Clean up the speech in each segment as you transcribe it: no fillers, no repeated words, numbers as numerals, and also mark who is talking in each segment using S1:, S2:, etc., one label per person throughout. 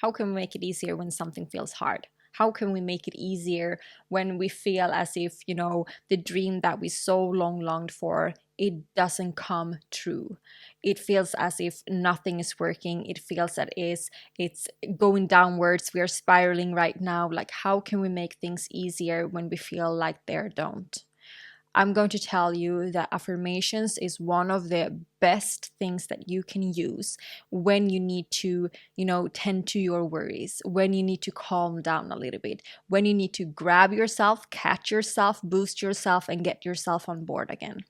S1: How can we make it easier when something feels hard? How can we make it easier when we feel as if, the dream that we so long longed for, it doesn't come true? It feels as if nothing is working. It feels that it's going downwards. We are spiraling right now. Like, how can we make things easier when we feel like they don't? I'm going to tell you that affirmations is one of the best things that you can use when you need to, tend to your worries, when you need to calm down a little bit, when you need to grab yourself, catch yourself, boost yourself, and get yourself on board again.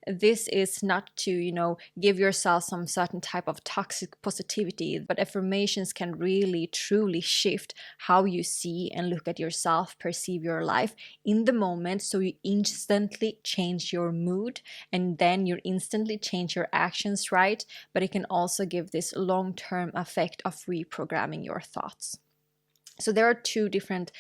S1: This is not to, give yourself some certain type of toxic positivity, but affirmations can really truly shift how you see and look at yourself, perceive your life in the moment, so you instantly change your mood and then you instantly change your actions, right? But it can also give this long-term effect of reprogramming your thoughts. So there are two different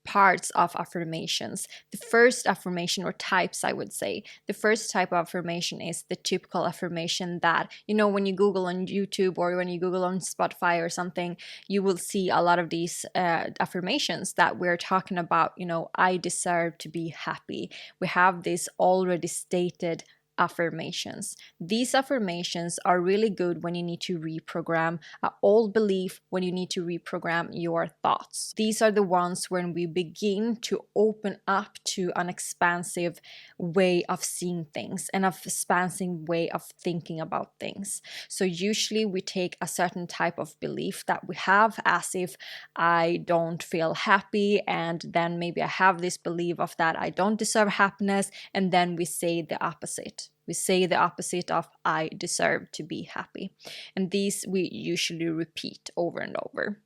S1: parts of affirmations. The first affirmation, or types, I would say, the first type of affirmation is the typical affirmation that, when you Google on YouTube or when you Google on Spotify or something, you will see a lot of these affirmations that we're talking about. I deserve to be happy. We have this already stated affirmations. These affirmations are really good when you need to reprogram an old belief, when you need to reprogram your thoughts. These are the ones when we begin to open up to an expansive way of seeing things and an expansive way of thinking about things. So usually we take a certain type of belief that we have, as if I don't feel happy, and then maybe I have this belief of that I don't deserve happiness, and then we say the opposite. We say the opposite of I deserve to be happy. And these we usually repeat over and over.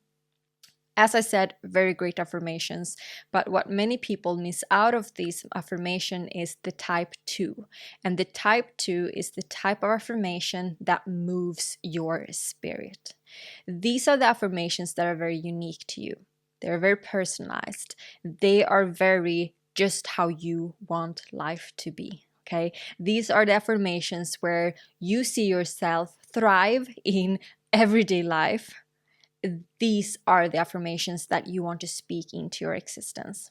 S1: As I said, very great affirmations, but what many people miss out of this affirmation is the type 2. And the type 2 is the type of affirmation that moves your spirit. These are the affirmations that are very unique to you. They're very personalized. They are very just how you want life to be. Okay, these are the affirmations where you see yourself thrive in everyday life. These are the affirmations that you want to speak into your existence.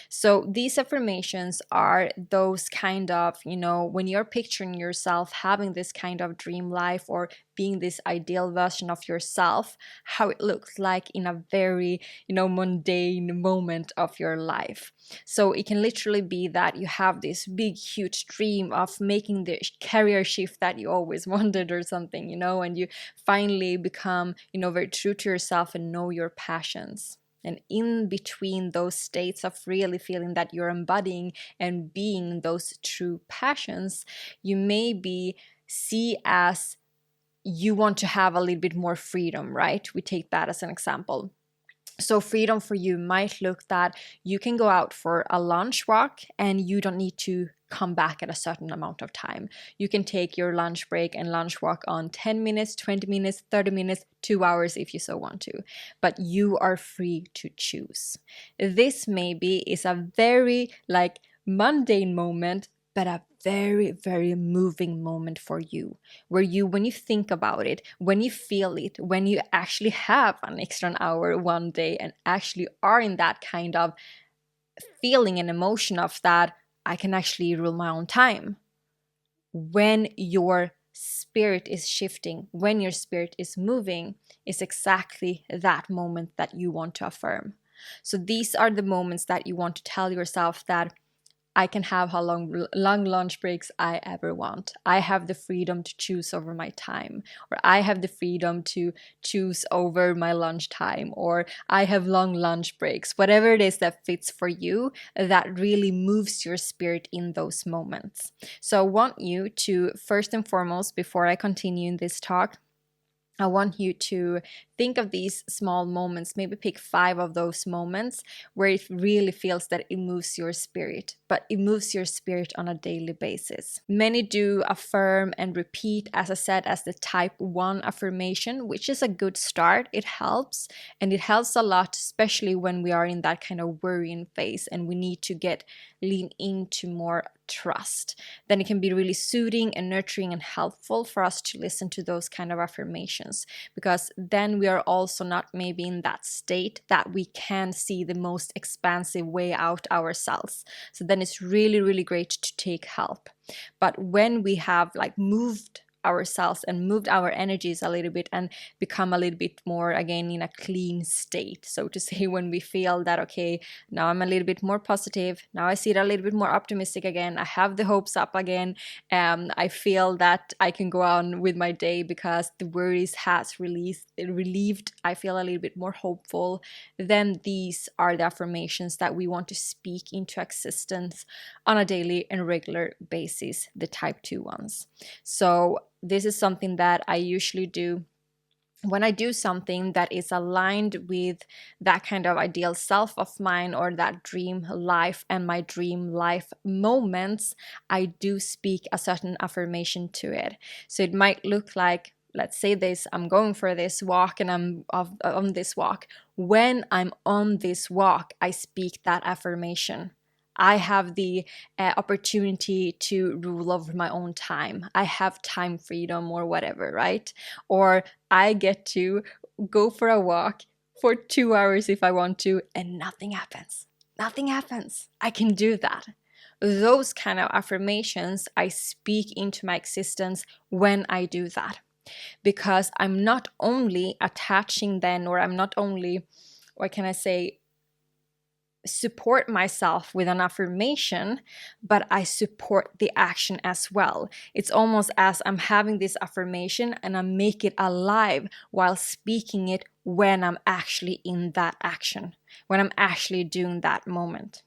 S1: So these affirmations are those kind of, when you're picturing yourself having this kind of dream life or being this ideal version of yourself, how it looks like in a very, mundane moment of your life. So it can literally be that you have this big, huge dream of making the career shift that you always wanted or something, and you finally become, very true to yourself and know your passions. And in between those states of really feeling that you're embodying and being those true passions, you maybe see as you want to have a little bit more freedom, right? We take that as an example. So freedom for you might look that you can go out for a lunch walk and you don't need to come back at a certain amount of time. You can take your lunch break and lunch walk on 10 minutes, 20 minutes, 30 minutes, 2 hours if you so want to. But you are free to choose. This maybe is a very mundane moment, but a very, very moving moment for you, where you, when you think about it, when you feel it, when you actually have an extra hour one day and actually are in that kind of feeling and emotion of that, I can actually rule my own time. When your spirit is shifting, when your spirit is moving, is exactly that moment that you want to affirm. So these are the moments that you want to tell yourself that I can have how long lunch breaks I ever want. I have the freedom to choose over my time, or I have the freedom to choose over my lunch time, or I have long lunch breaks. Whatever it is that fits for you, that really moves your spirit in those moments. So I want you to, first and foremost, before I continue in this talk, I want you to think of these small moments, maybe pick 5 of those moments where it really feels that it moves your spirit, but it moves your spirit on a daily basis. Many do affirm and repeat, as I said, as the type 1 affirmation, which is a good start. It helps, and it helps a lot, especially when we are in that kind of worrying phase and we need to lean into more trust, then it can be really soothing and nurturing and helpful for us to listen to those kind of affirmations, because then we are also not maybe in that state that we can see the most expansive way out ourselves. So then it's really, really great to take help. But when we have like moved ourselves and moved our energies a little bit and become a little bit more again in a clean state, so to say, when we feel that, okay, now I'm a little bit more positive, now I see it a little bit more optimistic again, I have the hopes up again, I feel that I can go on with my day because the worries has relieved, I feel a little bit more hopeful, then these are the affirmations that we want to speak into existence on a daily and regular basis, the type 2 ones. So this is something that I usually do when I do something that is aligned with that kind of ideal self of mine, or that dream life and my dream life moments. I do speak a certain affirmation to it. So it might look like, let's say this, I'm going for this walk and I'm on this walk. When I'm on this walk, I speak that affirmation. I have the opportunity to rule over my own time. I have time freedom or whatever, right? Or I get to go for a walk for 2 hours if I want to, and nothing happens. Nothing happens. I can do that. Those kind of affirmations I speak into my existence when I do that. Because I'm not only attaching then, or I'm not only, what can I say, support myself with an affirmation, but I support the action as well. It's almost as I'm having this affirmation and I make it alive while speaking it when I'm actually in that action, when I'm actually doing that moment.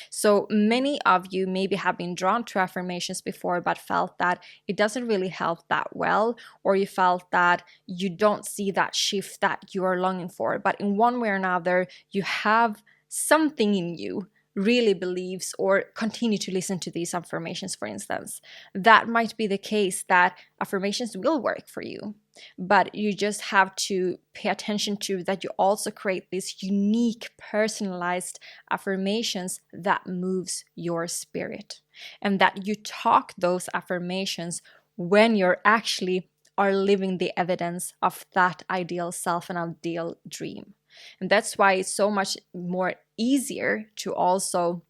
S1: So many of you maybe have been drawn to affirmations before, but felt that it doesn't really help that well, or you felt that you don't see that shift that you are longing for. But in one way or another, you have something in you really believes or continue to listen to these affirmations, for instance. That might be the case that affirmations will work for you, but you just have to pay attention to that you also create these unique personalized affirmations that moves your spirit, and that you talk those affirmations when you're actually are living the evidence of that ideal self and ideal dream. And that's why it's so much more easier to also,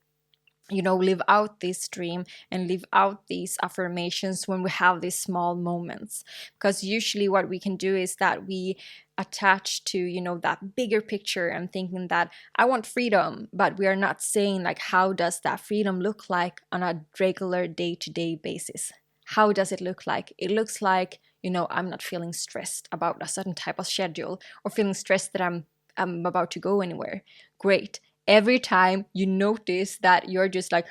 S1: live out this dream and live out these affirmations when we have these small moments. Because usually what we can do is that we attach to, that bigger picture and thinking that I want freedom, but we are not saying like, how does that freedom look like on a regular day-to-day basis? How does it look like? It looks like, I'm not feeling stressed about a certain type of schedule, or feeling stressed that I'm about to go anywhere. Great. Every time you notice that you're just like,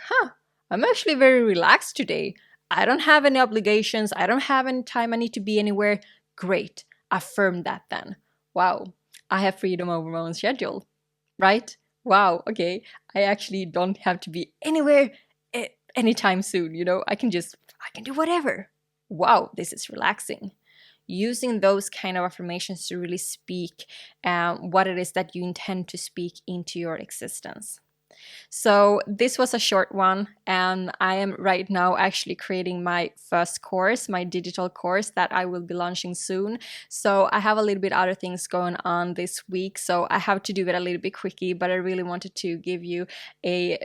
S1: I'm actually very relaxed today. I don't have any obligations. I don't have any time I need to be anywhere. Great. Affirm that then. Wow. I have freedom over my own schedule, right? Wow. Okay. I actually don't have to be anywhere anytime soon. I can do whatever. Wow. This is relaxing. Using those kind of affirmations to really speak what it is that you intend to speak into your existence. So this was a short one, and I am right now actually creating my first course, my digital course that I will be launching soon. So I have a little bit other things going on this week, so I have to do it a little bit quickly, but I really wanted to give you a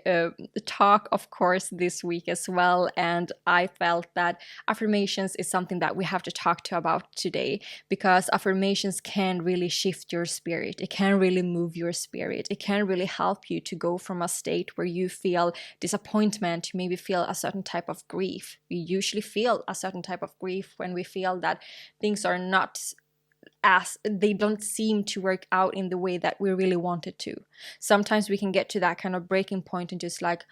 S1: talk, of course, this week as well. And I felt that affirmations is something that we have to talk to about today, because affirmations can really shift your spirit. It can really move your spirit. It can really help you to go from a state where you feel disappointment, you maybe feel a certain type of grief. We usually feel a certain type of grief when we feel that things are not as they don't seem to work out in the way that we really wanted to. Sometimes we can get to that kind of breaking point and just like,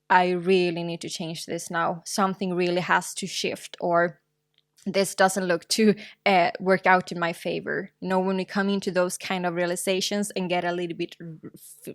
S1: I really need to change this now. Something really has to shift, or this doesn't look to work out in my favor. When we come into those kind of realizations and get a little bit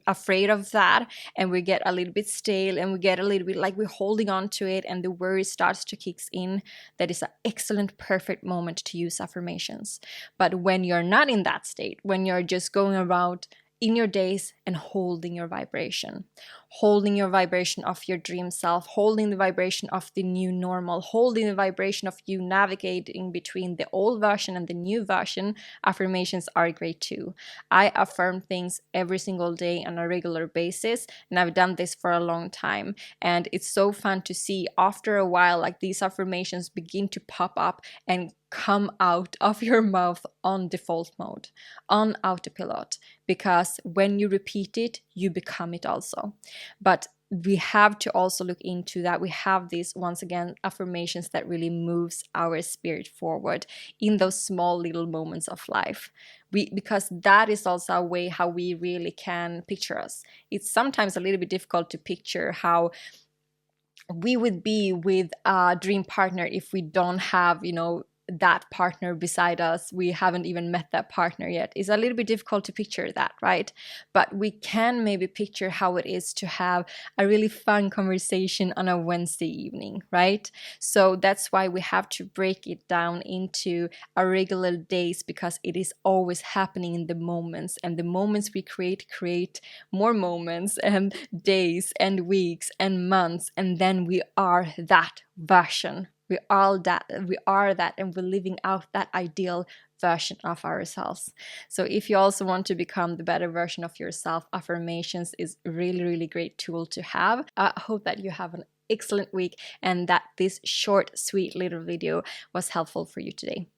S1: afraid of that, and we get a little bit stale, and we get a little bit like we're holding on to it, and the worry starts to kick in, that is an excellent, perfect moment to use affirmations. But when you're not in that state, when you're just going around in your days and holding your vibration, holding your vibration of your dream self, holding the vibration of the new normal, holding the vibration of you navigating between the old version and the new version, affirmations are great too. I affirm things every single day on a regular basis, and I've done this for a long time. And it's so fun to see after a while, like these affirmations begin to pop up and come out of your mouth on default mode, on autopilot, because when you repeat it, you become it also. But we have to also look into that. We have these, once again, affirmations that really moves our spirit forward in those small little moments of life. Because that is also a way how we really can picture us. It's sometimes a little bit difficult to picture how we would be with a dream partner if we don't have, that partner beside us. We haven't even met that partner yet. It's a little bit difficult to picture that, right? But we can maybe picture how it is to have a really fun conversation on a Wednesday evening, right? So that's why we have to break it down into our regular days, because it is always happening in the moments, and the moments we create more moments and days and weeks and months, and then we are that version. We are that, and we're living out that ideal version of ourselves. So if you also want to become the better version of yourself, affirmations is really, really great tool to have. I hope that you have an excellent week and that this short, sweet little video was helpful for you today.